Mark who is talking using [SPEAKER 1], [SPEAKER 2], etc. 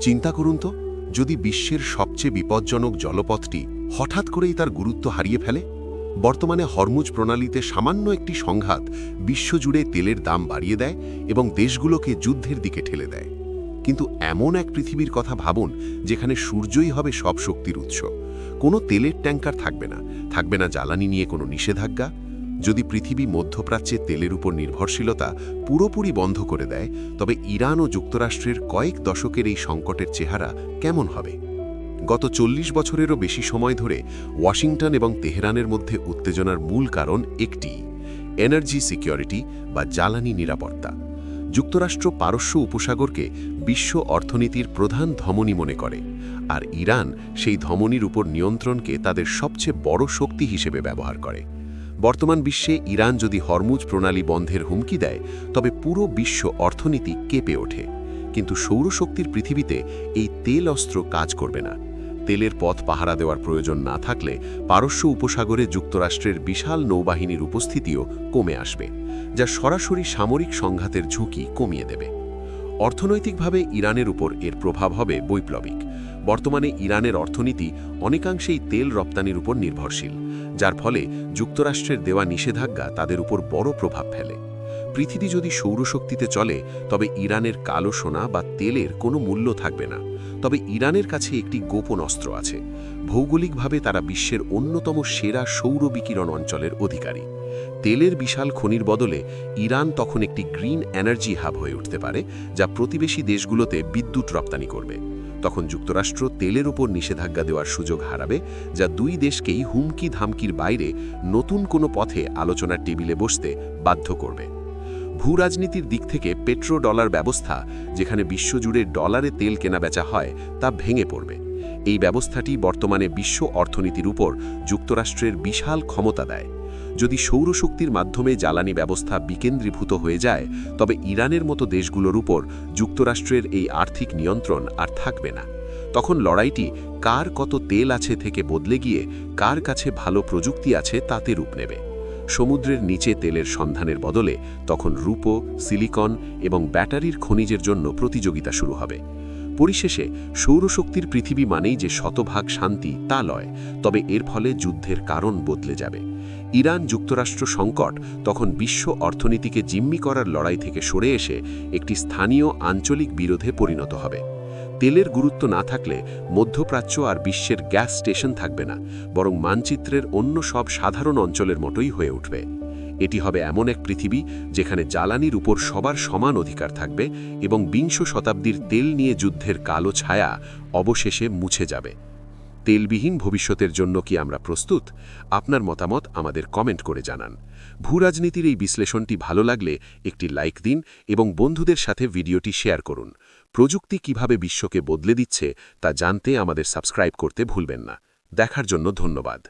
[SPEAKER 1] চিন্তা করুন তো, যদি বিশ্বের সবচেয়ে বিপজ্জনক জলপথটি হঠাৎ করেই তার গুরুত্ব হারিয়ে ফেলে। বর্তমানে হরমুজ প্রণালীতে সামান্য একটি সংঘাত বিশ্বজুড়ে তেলের দাম বাড়িয়ে দেয় এবং দেশগুলোকে যুদ্ধের দিকে ঠেলে দেয়। কিন্তু এমন এক পৃথিবীর কথা ভাবুন যেখানে সূর্যই হবে সব শক্তির উৎস। কোনো তেলের ট্যাঙ্কার থাকবে না জ্বালানি নিয়ে কোনো নিষেধাজ্ঞা। যদি পৃথিবী মধ্যপ্রাচ্যে তেলের উপর নির্ভরশীলতা পুরোপুরি বন্ধ করে দেয়, তবে ইরান ও যুক্তরাষ্ট্রের কয়েক দশকের এই সংকটের চেহারা কেমন হবে? গত ৪০ বছরেরও বেশি সময় ধরে ওয়াশিংটন এবং তেহরানের মধ্যে উত্তেজনার মূল কারণ একটিই: এনার্জি সিকিউরিটি বা জ্বালানি নিরাপত্তা। যুক্তরাষ্ট্র পারস্য উপসাগরকে বিশ্ব অর্থনীতির প্রধান ধমনী মনে করে, আর ইরান সেই ধমনীর উপর নিয়ন্ত্রণকে তাদের সবচেয়ে বড় শক্তি হিসেবে ব্যবহার করে। বর্তমান বিশ্বে ইরান যদি হরমুজ প্রণালী বন্ধের হুমকি দেয়, তবে পুরো বিশ্ব অর্থনীতি কেঁপে ওঠে। কিন্তু সৌরশক্তির পৃথিবীতে এই তেল অস্ত্র কাজ করবে না। তেলের পথ পাহারা দেওয়ার প্রয়োজন না থাকলে পারস্য উপসাগরে যুক্তরাষ্ট্রের বিশাল নৌবাহিনীর উপস্থিতিও কমে আসবে, যা সরাসরি সামরিক সংঘাতের ঝুঁকি কমিয়ে দেবে। অর্থনৈতিকভাবে ইরানের উপর এর প্রভাব হবে বৈপ্লবিক। বর্তমানে ইরানের অর্থনীতি অনেকাংশেই তেল রপ্তানির উপর নির্ভরশীল, যার ফলে যুক্তরাষ্ট্রের দেওয়া নিষেধাজ্ঞা তাদের উপর বড় প্রভাব ফেলে। পৃথিবী যদি সৌরশক্তিতে চলে, তবে ইরানের কালো সোনা বা তেলের কোনো মূল্য থাকবে না। তবে ইরানের কাছে একটি গোপন অস্ত্র আছে। ভৌগোলিকভাবে তারা বিশ্বের অন্যতম সেরা সৌর বিকিরণ অঞ্চলের অধিকারী। তেলের বিশাল খনির বদলে ইরান তখন একটি গ্রিন এনার্জি হাব হয়ে উঠতে পারে, যা প্রতিবেশী দেশগুলোতে বিদ্যুৎ রপ্তানি করবে। তখন যুক্তরাষ্ট্র তেলের ওপর নিষেধাজ্ঞা দেওয়ার সুযোগ হারাবে, যা দুই দেশকেই হুমকি ধামকির বাইরে নতুন কোনো পথে আলোচনার টেবিলে বসতে বাধ্য করবে। ভূরাজনীতির দিক থেকে পেট্রো ডলার ব্যবস্থা, যেখানে বিশ্বজুড়ে ডলারে তেল কেনাবেচা হয়, তা ভেঙে পড়বে। এই ব্যবস্থাটি বর্তমানে বিশ্ব অর্থনীতির উপর যুক্তরাষ্ট্রের বিশাল ক্ষমতা দেয়। যদি সৌরশক্তির মাধ্যমে জ্বালানি ব্যবস্থা বিকেন্দ্রীভূত হয়ে যায়, তবে ইরানের মতো দেশগুলোর উপর যুক্তরাষ্ট্রের এই আর্থিক নিয়ন্ত্রণ আর থাকবে না। তখন লড়াইটি কার কত তেল আছে থেকে বদলে গিয়ে কার কাছে ভালো প্রযুক্তি আছে তাতে রূপ নেবে। সমুদ্রের নিচে তেলের সন্ধানের বদলে তখন রূপো, সিলিকন এবং ব্যাটারির খনিজের জন্য প্রতিযোগিতা শুরু হবে। পরিশেষে সৌরশক্তির পৃথিবী মানেই যে শতভাগ শান্তি তা নয়, তবে এর ফলে যুদ্ধের কারণ বদলে যাবে। ইরান যুক্তরাষ্ট্র সংকট তখন বিশ্ব অর্থনীতিকে জিম্মি করার লড়াই থেকে সরে এসে একটি স্থানীয় আঞ্চলিক বিরোধে পরিণত হবে। তেলের গুরুত্ব না থাকলে মধ্যপ্রাচ্য আর বিশ্বের গ্যাস স্টেশন থাকবে না, বরং মানচিত্রের অন্য সব সাধারণ অঞ্চলের মতোই হয়ে উঠবে। এটি হবে এমন এক পৃথিবী যেখানে জ্বালানির উপর সবার সমান অধিকার থাকবে এবং বিংশ শতাব্দীর তেল নিয়ে যুদ্ধের কালো ছায়া অবশেষে মুছে যাবে। তেলবিহীন ভবিষ্যতের জন্য কি আমরা প্রস্তুত? আপনার মতামত আমাদের কমেন্ট করে জানান। ভূরাজনীতির এই বিশ্লেষণটি ভালো লাগলে একটি লাইক দিন এবং বন্ধুদের সাথে ভিডিওটি শেয়ার করুন। প্রযুক্তি কিভাবে বিশ্বকে বদলে দিচ্ছে তা জানতে আমাদের সাবস্ক্রাইব করতে ভুলবেন না। দেখার জন্য ধন্যবাদ।